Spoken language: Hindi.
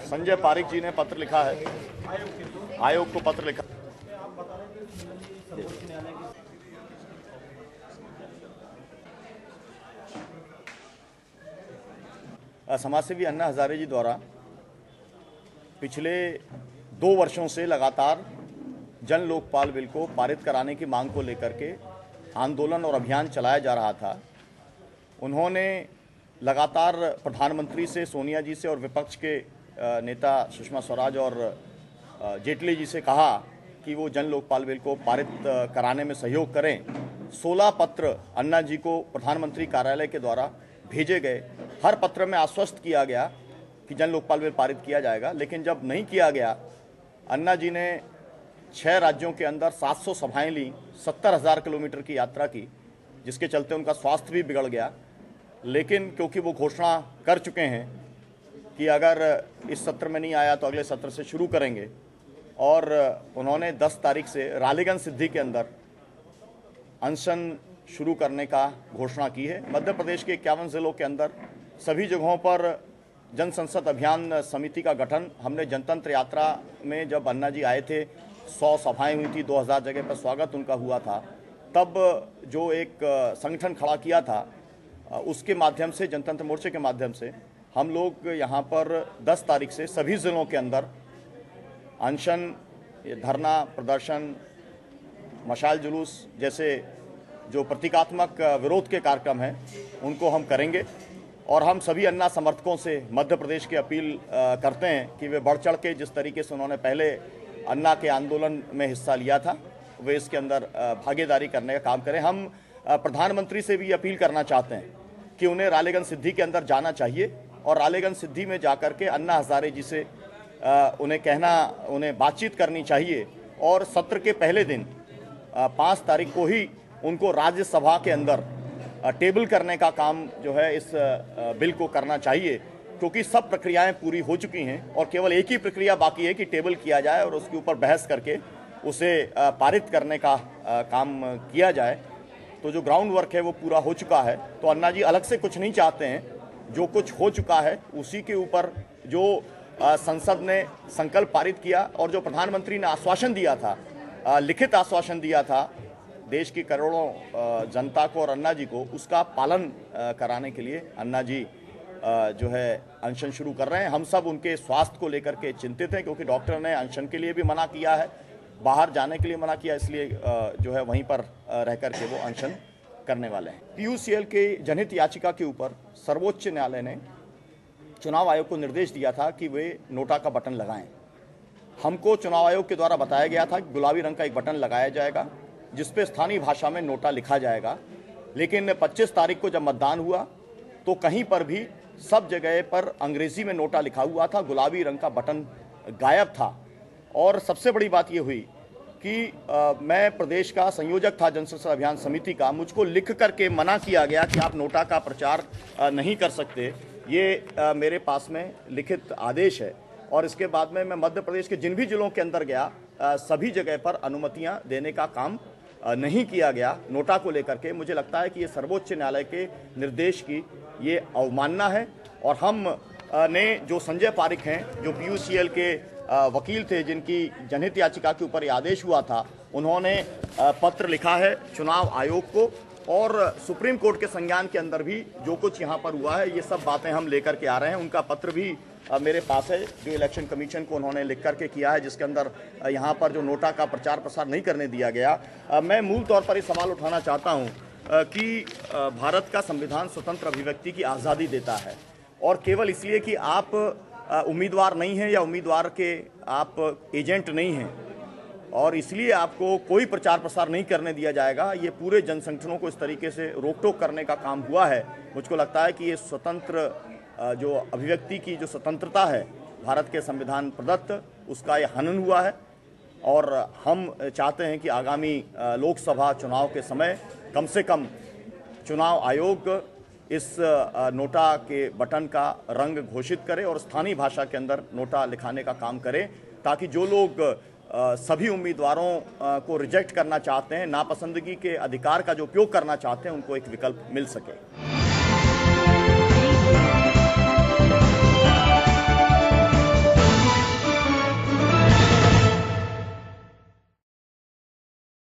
संजय पारिक जी ने पत्र लिखा है, आयोग को पत्र लिखा। समाजसेवी अन्ना हजारे जी द्वारा पिछले 2 वर्षों से लगातार जन लोकपाल बिल को पारित कराने की मांग को लेकर के आंदोलन और अभियान चलाया जा रहा था। उन्होंने लगातार प्रधानमंत्री से, सोनिया जी से और विपक्ष के नेता सुषमा स्वराज और जेटली जी से कहा कि वो जन लोकपाल बिल को पारित कराने में सहयोग करें। 16 पत्र अन्ना जी को प्रधानमंत्री कार्यालय के द्वारा भेजे गए। हर पत्र में आश्वस्त किया गया कि जन लोकपाल बिल पारित किया जाएगा, लेकिन जब नहीं किया गया, अन्ना जी ने 6 राज्यों के अंदर 700 सभाएं ली, 70,000 किलोमीटर की यात्रा की, जिसके चलते उनका स्वास्थ्य भी बिगड़ गया। लेकिन क्योंकि वो घोषणा कर चुके हैं कि अगर इस सत्र में नहीं आया तो अगले सत्र से शुरू करेंगे, और उन्होंने 10 तारीख से रालीगंज सिद्धि के अंदर अनशन शुरू करने का घोषणा की है। मध्य प्रदेश के 51 जिलों के अंदर सभी जगहों पर जन संसद अभियान समिति का गठन, हमने जनतंत्र यात्रा में जब अन्ना जी आए थे 100 सभाएं हुई थी, 2000 जगह पर स्वागत उनका हुआ था, तब जो एक संगठन खड़ा किया था उसके माध्यम से, जनतंत्र मोर्चे के माध्यम से हम लोग यहाँ पर 10 तारीख से सभी जिलों के अंदर अनशन, धरना प्रदर्शन, मशाल जुलूस जैसे जो प्रतीकात्मक विरोध के कार्यक्रम हैं उनको हम करेंगे। और हम सभी अन्ना समर्थकों से मध्य प्रदेश की अपील करते हैं कि वे बढ़ चढ़ के, जिस तरीके से उन्होंने पहले अन्ना के आंदोलन में हिस्सा लिया था, वे इसके अंदर भागीदारी करने का काम करें। हम प्रधानमंत्री से भी अपील करना चाहते हैं कि उन्हें रालीगंज सिद्धि के अंदर जाना चाहिए और रालीगंज सिद्धि में जाकर के अन्ना हजारे जी से उन्हें बातचीत करनी चाहिए, और सत्र के पहले दिन 5 तारीख को ही उनको राज्यसभा के अंदर टेबल करने का काम जो है इस बिल को करना चाहिए, क्योंकि सब प्रक्रियाएं पूरी हो चुकी हैं और केवल एक ही प्रक्रिया बाकी है कि टेबल किया जाए और उसके ऊपर बहस करके उसे पारित करने का काम किया जाए। तो जो ग्राउंड वर्क है वो पूरा हो चुका है। तो अन्ना जी अलग से कुछ नहीं चाहते हैं, जो कुछ हो चुका है उसी के ऊपर जो संसद ने संकल्प पारित किया और जो प्रधानमंत्री ने आश्वासन दिया था, लिखित आश्वासन दिया था देश की करोड़ों जनता को और अन्ना जी को, उसका पालन कराने के लिए अन्ना जी जो है अनशन शुरू कर रहे हैं। हम सब उनके स्वास्थ्य को लेकर के चिंतित हैं, क्योंकि डॉक्टर ने अनशन के लिए भी मना किया है, बाहर जाने के लिए मना किया, इसलिए जो है वहीं पर रह कर के वो अनशन करने वाले हैं। PUCL के जनहित याचिका के ऊपर सर्वोच्च न्यायालय ने चुनाव आयोग को निर्देश दिया था कि वे नोटा का बटन लगाएं। हमको चुनाव आयोग के द्वारा बताया गया था कि गुलाबी रंग का एक बटन लगाया जाएगा जिसपे स्थानीय भाषा में नोटा लिखा जाएगा, लेकिन 25 तारीख को जब मतदान हुआ तो कहीं पर भी सब जगह पर अंग्रेजी में नोटा लिखा हुआ था, गुलाबी रंग का बटन गायब था। और सबसे बड़ी बात यह हुई कि मैं प्रदेश का संयोजक था जन संसद अभियान समिति का, मुझको लिख करके मना किया गया कि आप नोटा का प्रचार नहीं कर सकते। ये मेरे पास में लिखित आदेश है। और इसके बाद में मैं मध्य प्रदेश के जिन भी जिलों के अंदर गया, सभी जगह पर अनुमतियां देने का काम नहीं किया गया नोटा को लेकर के। मुझे लगता है कि ये सर्वोच्च न्यायालय के निर्देश की ये अवमानना है। और हम ने जो संजय पारिक हैं, जो PUCL के वकील थे, जिनकी जनहित याचिका के ऊपर ये आदेश हुआ था, उन्होंने पत्र लिखा है चुनाव आयोग को, और सुप्रीम कोर्ट के संज्ञान के अंदर भी जो कुछ यहाँ पर हुआ है ये सब बातें हम लेकर के आ रहे हैं। उनका पत्र भी मेरे पास है जो इलेक्शन कमीशन को उन्होंने लिख करके किया है, जिसके अंदर यहाँ पर जो नोटा का प्रचार प्रसार नहीं करने दिया गया। मैं मूल तौर पर ये सवाल उठाना चाहता हूँ कि भारत का संविधान स्वतंत्र अभिव्यक्ति की आज़ादी देता है, और केवल इसलिए कि आप उम्मीदवार नहीं हैं या उम्मीदवार के आप एजेंट नहीं हैं और इसलिए आपको कोई प्रचार प्रसार नहीं करने दिया जाएगा, ये पूरे जन संगठनों को इस तरीके से रोक टोक करने का काम हुआ है। मुझको लगता है कि ये स्वतंत्र जो अभिव्यक्ति की जो स्वतंत्रता है भारत के संविधान प्रदत्त, उसका ये हनन हुआ है। और हम चाहते हैं कि आगामी लोकसभा चुनाव के समय कम से कम चुनाव आयोग इस नोटा के बटन का रंग घोषित करे और स्थानीय भाषा के अंदर नोटा लिखाने का काम करे, ताकि जो लोग सभी उम्मीदवारों को रिजेक्ट करना चाहते हैं, नापसंदगी के अधिकार का जो उपयोग करना चाहते हैं, उनको एक विकल्प मिल सके।